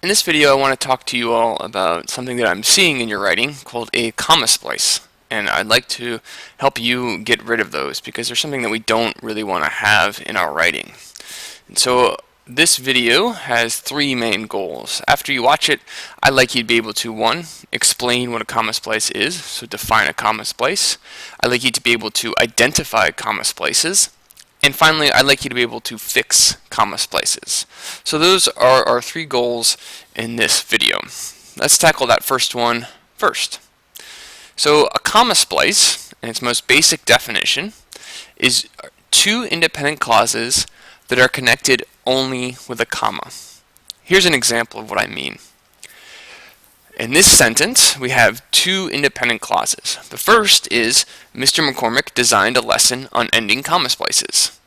In this video, I want to talk to you all about something that I'm seeing in your writing called a comma splice. And I'd like to help you get rid of those because they're something that we don't really want to have in our writing. And so this video has three main goals. After you watch it, I'd like you to be able to, one, explain what a comma splice is, so define a comma splice. I'd like you to be able to identify comma splices. And finally, I'd like you to be able to fix comma splices. So those are our three goals in this video. Let's tackle that first one first. So a comma splice, in its most basic definition, is two independent clauses that are connected only with a comma. Here's an example of what I mean. In this sentence, we have two independent clauses. The first is, Mr. McCormick designed a lesson on ending comma splices.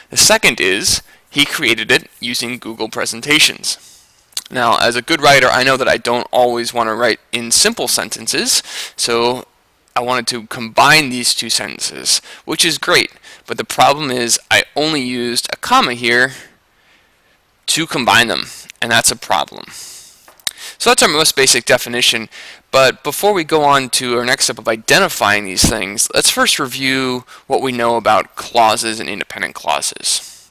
The second is, he created it using Google Presentations. Now, as a good writer, I know that I don't always want to write in simple sentences, so I wanted to combine these two sentences, which is great. But the problem is, I only used a comma here to combine them, and that's a problem. So that's our most basic definition, but before we go on to our next step of identifying these things, let's first review what we know about clauses and independent clauses.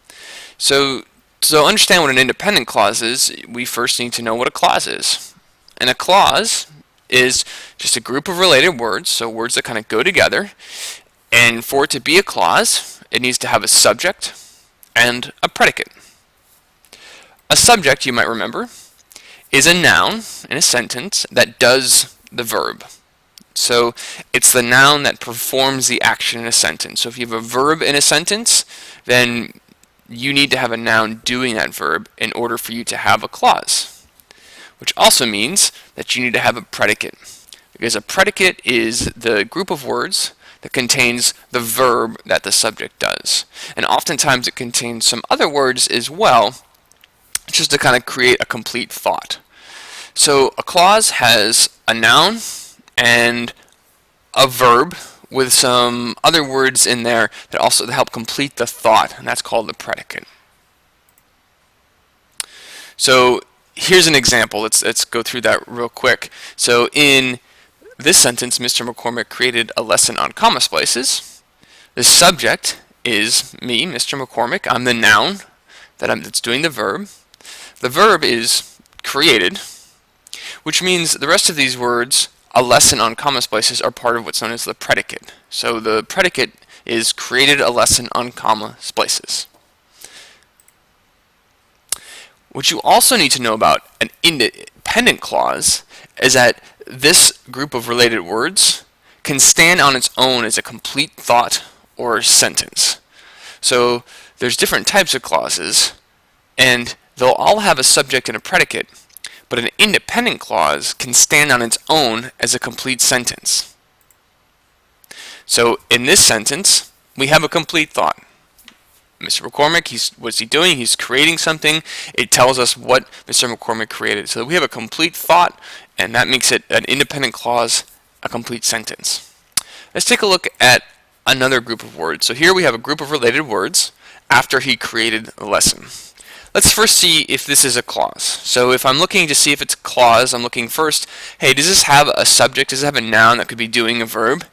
So to understand what an independent clause is, we first need to know what a clause is. And a clause is just a group of related words, so words that kind of go together, and for it to be a clause, it needs to have a subject and a predicate. A subject, you might remember, is a noun in a sentence that does the verb. So it's the noun that performs the action in a sentence. So if you have a verb in a sentence, then you need to have a noun doing that verb in order for you to have a clause. Which also means that you need to have a predicate. Because a predicate is the group of words that contains the verb that the subject does. And oftentimes it contains some other words as well, just to kind of create a complete thought. So a clause has a noun and a verb with some other words in there that also help complete the thought, and that's called the predicate. So here's an example. Let's go through that real quick. So in this sentence, Mr. McCormick created a lesson on comma splices. The subject is me, Mr. McCormick. I'm the noun that's doing the verb. The verb is created, which means the rest of these words, a lesson on comma splices, are part of what's known as the predicate. So the predicate is created a lesson on comma splices. What you also need to know about an independent clause is that this group of related words can stand on its own as a complete thought or sentence. So there's different types of clauses, and they'll all have a subject and a predicate, but an independent clause can stand on its own as a complete sentence. So in this sentence, we have a complete thought. Mr. McCormick, what's he doing? He's creating something. It tells us what Mr. McCormick created. So we have a complete thought, and that makes it an independent clause, a complete sentence. Let's take a look at another group of words. So here we have a group of related words after he created a lesson. Let's first see if this is a clause. So if I'm looking to see if it's a clause, I'm looking first, hey, does this have a subject? Does it have a noun that could be doing a verb?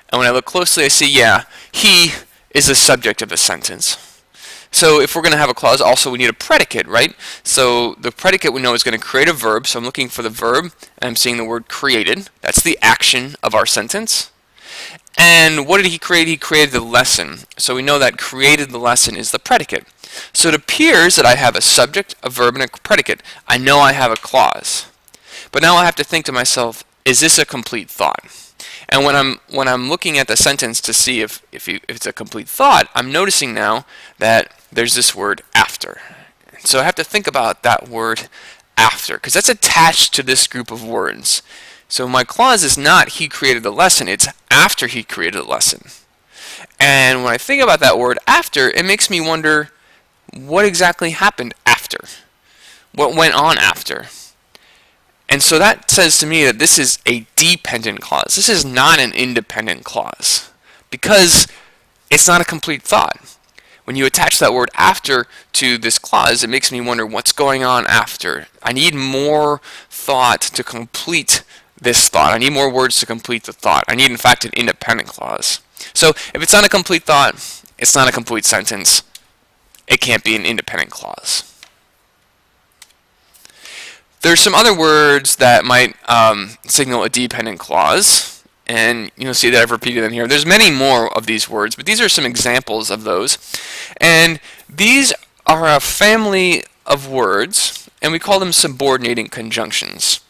And when I look closely, I see, yeah, he is the subject of the sentence. So if we're going to have a clause, also we need a predicate, right? So the predicate we know is going to create a verb. So I'm looking for the verb, and I'm seeing the word created. That's the action of our sentence. And what did he create? He created the lesson. So we know that created the lesson is the predicate. So it appears that I have a subject, a verb, and a predicate. I know I have a clause. But now I have to think to myself, is this a complete thought? And when I'm looking at the sentence to see if it's a complete thought, I'm noticing now that there's this word after. So I have to think about that word after, because that's attached to this group of words. So my clause is not he created the lesson, it's after he created the lesson. And when I think about that word after, it makes me wonder, what exactly happened after? What went on after? And so that says to me that this is a dependent clause. This is not an independent clause because it's not a complete thought. when you attach that word after to this clause, it makes me wonder what's going on after. I need more thought to complete this thought. I need more words to complete the thought. I need, in fact, an independent clause. So if it's not a complete thought, it's not a complete sentence. It can't be an independent clause. There's some other words that might signal a dependent clause, and you'll see that I've repeated them here. There's many more of these words, but these are some examples of those. And these are a family of words, and we call them subordinating conjunctions.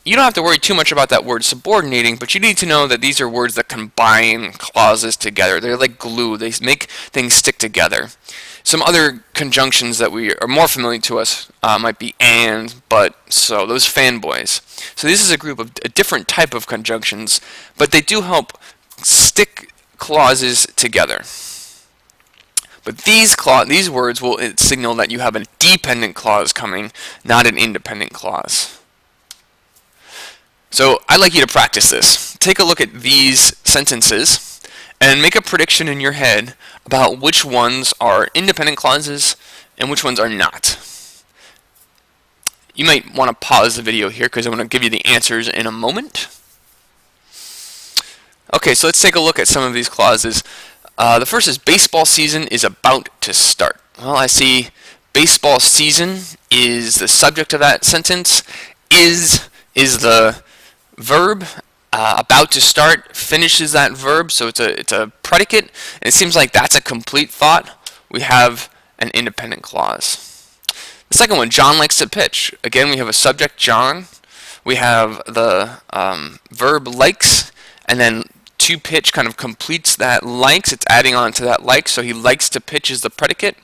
You don't have to worry too much about that word subordinating, but you need to know that these are words that combine clauses together. They're like glue. They make things stick together. Some other conjunctions that we are more familiar to us might be and, but, so, those fanboys. So this is a group of a different type of conjunctions, but they do help stick clauses together. But these words will signal that you have a dependent clause coming, not an independent clause. So I'd like you to practice this. Take a look at these sentences and make a prediction in your head about which ones are independent clauses and which ones are not. You might want to pause the video here because I'm going to give you the answers in a moment. Okay, so let's take a look at some of these clauses. The first is baseball season is about to start. Well, I see baseball season is the subject of that sentence. Is the verb. About to start finishes that verb, so it's a predicate, and it seems like that's a complete thought. We have an independent clause. The second one, John likes to pitch. Again, we have a subject, John. We have the verb likes, and then to pitch kind of completes that likes. It's adding on to that like, so he likes to pitch is the predicate.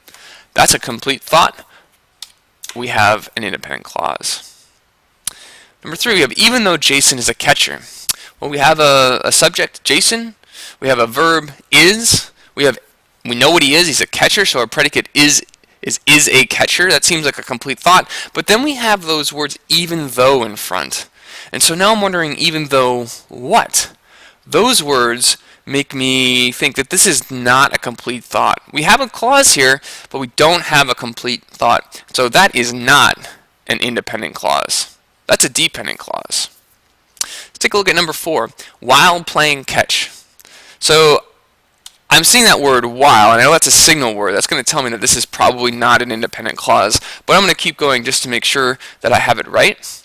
That's a complete thought. We have an independent clause. Number 3, we have even though Jason is a catcher. Well, we have a subject, Jason. We have a verb, is. We know what he is. He's a catcher, so our predicate is a catcher. That seems like a complete thought. But then we have those words even though in front. And so now I'm wondering even though what? Those words make me think that this is not a complete thought. We have a clause here, but we don't have a complete thought. So that is not an independent clause. That's a dependent clause. Let's take a look at number 4, while playing catch. So I'm seeing that word while, and I know that's a signal word. That's going to tell me that this is probably not an independent clause, but I'm going to keep going just to make sure that I have it right.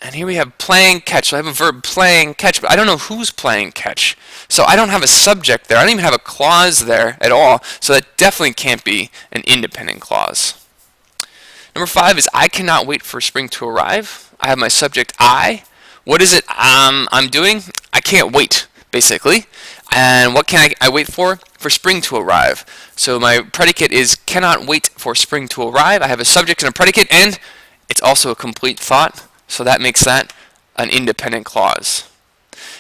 And here we have playing catch. So I have a verb playing catch, but I don't know who's playing catch. So I don't have a subject there. I don't even have a clause there at all, so that definitely can't be an independent clause. Number 5 is I cannot wait for spring to arrive. I have my subject I. What is it I'm doing? I can't wait, basically. And what can I wait for? For spring to arrive. So my predicate is cannot wait for spring to arrive. I have a subject and a predicate, and it's also a complete thought. So that makes that an independent clause.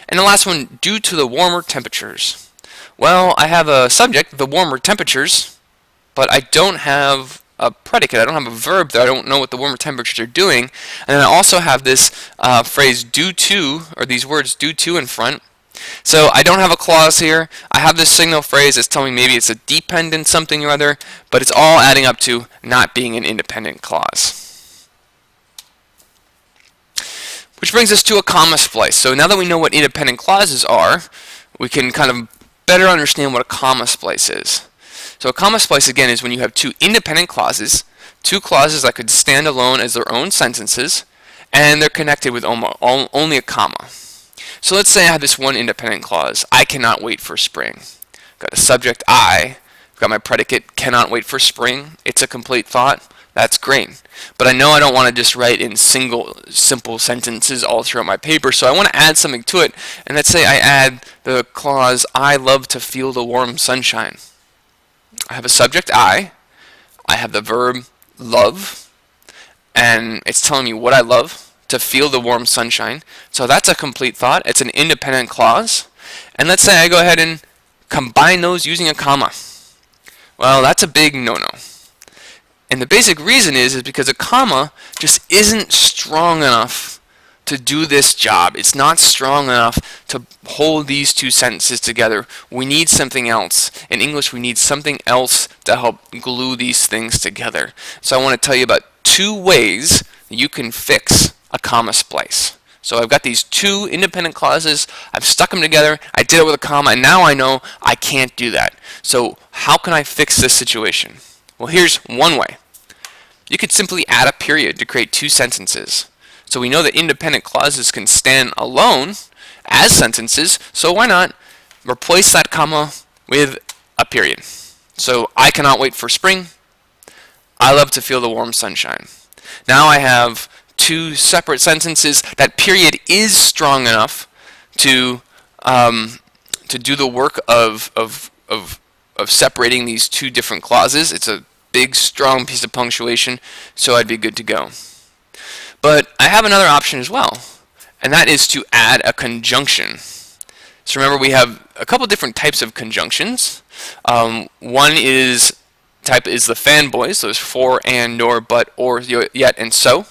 And the last one, due to the warmer temperatures. Well, I have a subject, the warmer temperatures, but I don't have a predicate. I don't have a verb there. I don't know what the warmer temperatures are doing. And then I also have this phrase due to, or these words due to in front. So I don't have a clause here. I have this signal phrase that's telling me maybe it's a dependent something or other, but it's all adding up to not being an independent clause. Which brings us to a comma splice. So now that we know what independent clauses are, we can kind of better understand what a comma splice is. So a comma splice, again, is when you have two independent clauses, two clauses that could stand alone as their own sentences, and they're connected with only a comma. So let's say I have this one independent clause, I cannot wait for spring. I've got a subject, I. I've got my predicate, cannot wait for spring. It's a complete thought. That's great. But I know I don't want to just write in simple sentences all throughout my paper, so I want to add something to it. And let's say I add the clause, I love to feel the warm sunshine. I have a subject, I have the verb, love, and it's telling me what I love, to feel the warm sunshine. So that's a complete thought. It's an independent clause. And let's say I go ahead and combine those using a comma. Well, that's a big no-no. And the basic reason is because a comma just isn't strong enough to do this job. It's not strong enough to hold these two sentences together. We need something else. In English, we need something else to help glue these things together. So I want to tell you about two ways you can fix a comma splice. So I've got these two independent clauses, I've stuck them together, I did it with a comma, and now I know I can't do that. So how can I fix this situation? Well, here's one way. You could simply add a period to create two sentences. So we know that independent clauses can stand alone as sentences, so why not replace that comma with a period? So I cannot wait for spring. I love to feel the warm sunshine. Now I have two separate sentences. That period is strong enough to do the work of separating these two different clauses. It's a big, strong piece of punctuation, so I'd be good to go. But I have another option as well, and that is to add a conjunction. So remember, we have a couple different types of conjunctions. One is the fanboys, so there's for, and, nor, but, or, yet, and so.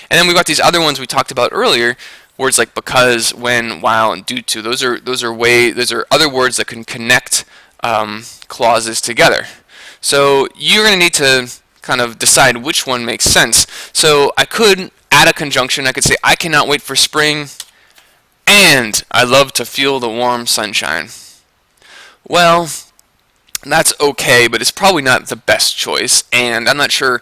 And then we've got these other ones we talked about earlier, words like because, when, while, and due to. Those are other words that can connect clauses together. So you're going to need to kind of decide which one makes sense. So I could add a conjunction. I could say, I cannot wait for spring, and I love to feel the warm sunshine. Well, that's okay, but it's probably not the best choice, and I'm not sure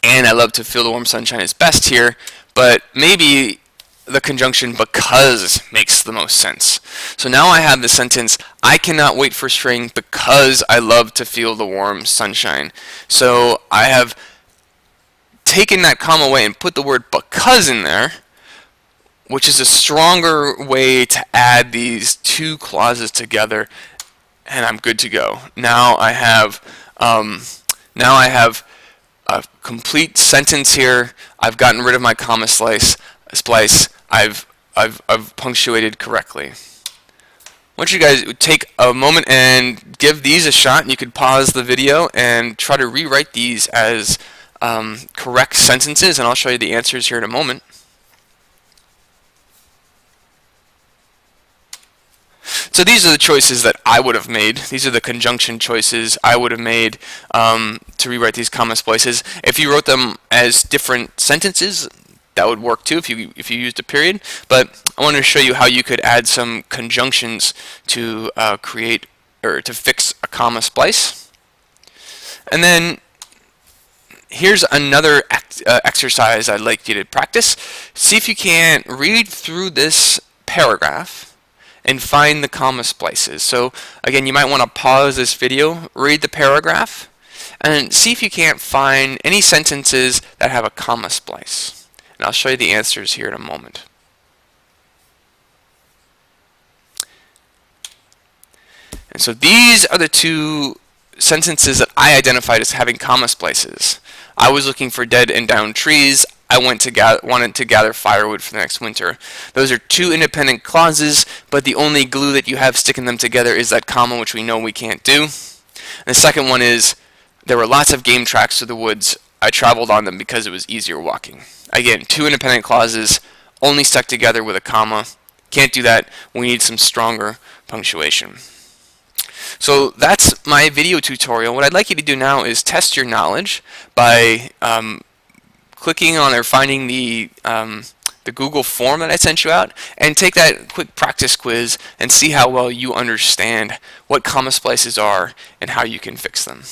and I love to feel the warm sunshine is best here, but maybe the conjunction because makes the most sense. So now I have the sentence, I cannot wait for spring because I love to feel the warm sunshine. So I have taken that comma away and put the word because in there, which is a stronger way to add these two clauses together, and I'm good to go. Now I have a complete sentence here. I've gotten rid of my comma splice. I've punctuated correctly. I want you guys to take a moment and give these a shot. You could pause the video and try to rewrite these as correct sentences, and I'll show you the answers here in a moment. So these are the choices that I would have made. These are the conjunction choices I would have made to rewrite these comma splices. If you wrote them as different sentences, that would work too if you used a period. But I want to show you how you could add some conjunctions to create or to fix a comma splice. And then here's another exercise I'd like you to practice. See if you can read through this paragraph and find the comma splices. So again, you might want to pause this video, read the paragraph, and see if you can't find any sentences that have a comma splice. And I'll show you the answers here in a moment. And so these are the two sentences that I identified as having comma splices. I was looking for dead and downed trees. I wanted to gather firewood for the next winter. Those are two independent clauses, but the only glue that you have sticking them together is that comma, which we know we can't do. And the second one is, there were lots of game tracks through the woods. I traveled on them because it was easier walking. Again, two independent clauses, only stuck together with a comma. Can't do that. We need some stronger punctuation. So that's my video tutorial. What I'd like you to do now is test your knowledge by clicking on or finding the Google form that I sent you out, and take that quick practice quiz and see how well you understand what comma splices are and how you can fix them.